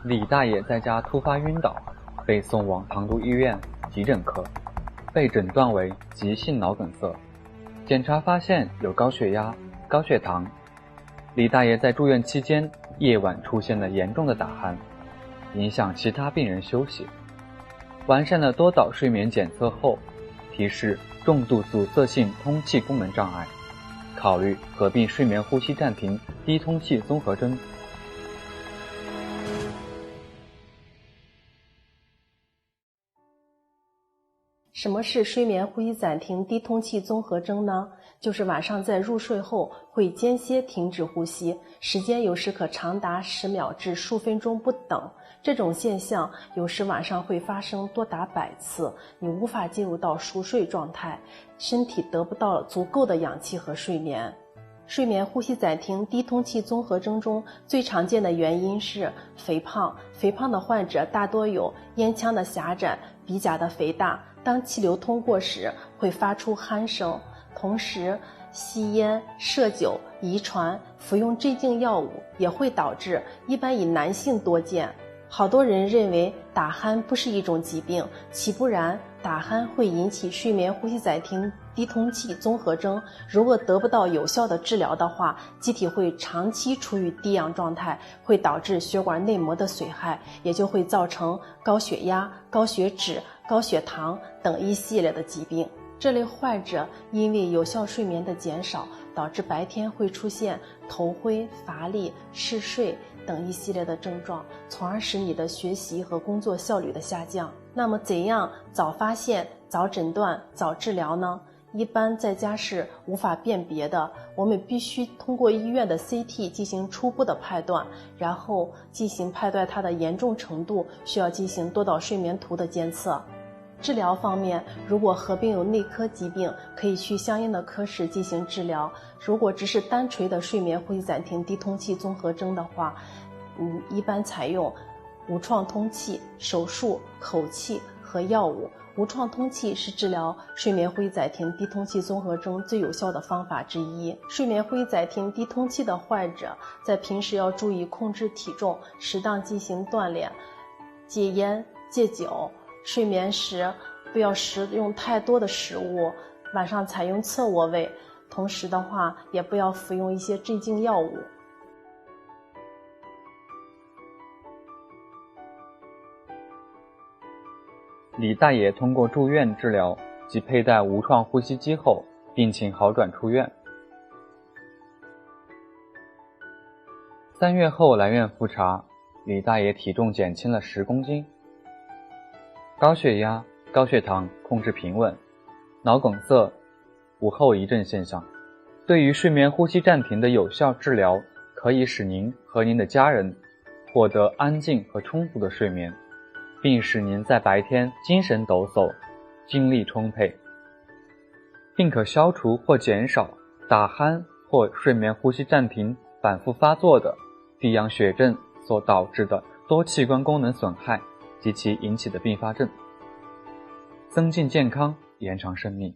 李大爷在家突发晕倒，被送往唐都医院急诊科，被诊断为急性脑梗塞。检查发现有高血压、高血糖。李大爷在住院期间，夜晚出现了严重的打鼾，影响其他病人休息。完善了多导睡眠检测后，提示重度阻塞性通气功能障碍，考虑合并睡眠呼吸暂停低通气综合征。什么是睡眠呼吸暂停低通气综合征呢？就是晚上在入睡后会间歇停止呼吸，时间有时可长达10秒至数分钟不等。这种现象有时晚上会发生多达100次，你无法进入到熟睡状态，身体得不到足够的氧气和睡眠。睡眠呼吸暂停低通气综合征中最常见的原因是肥胖。肥胖的患者大多有咽腔的狭窄、鼻甲的肥大，当气流通过时会发出鼾声。同时，吸烟、摄酒、遗传、服用镇静药物也会导致，一般以男性多见。好多人认为打鼾不是一种疾病，其不然，打鼾会引起睡眠呼吸暂停低通气综合征，如果得不到有效的治疗的话，机体会长期处于低氧状态，会导致血管内膜的损害，也就会造成高血压、高血脂、高血糖等一系列的疾病。这类患者因为有效睡眠的减少，导致白天会出现头昏、乏力、嗜睡等一系列的症状，从而使你的学习和工作效率的下降。那么怎样早发现、早诊断、早治疗呢？一般在家是无法辨别的，我们必须通过医院的 CT 进行初步的判断，然后进行判断它的严重程度，需要进行多导睡眠图的监测。治疗方面，如果合并有内科疾病，可以去相应的科室进行治疗。如果只是单纯的睡眠呼吸暂停低通气综合征的话，一般采用无创通气、手术、口气和药物。无创通气是治疗睡眠呼吸暂停低通气综合征最有效的方法之一。睡眠呼吸暂停低通气的患者在平时要注意控制体重，适当进行锻炼，戒烟戒酒。睡眠时不要食用太多的食物，晚上采用侧卧位，同时的话也不要服用一些镇静药物。李大爷通过住院治疗及佩戴无创呼吸机后，病情好转出院。3月后来院复查，李大爷体重减轻了10公斤。高血压、高血糖控制平稳，脑梗塞无后遗症现象。对于睡眠呼吸暂停的有效治疗，可以使您和您的家人获得安静和充足的睡眠，并使您在白天精神抖擞、精力充沛，并可消除或减少打鼾或睡眠呼吸暂停反复发作的低氧血症所导致的多器官功能损害及其引起的并发症，增进健康，延长生命。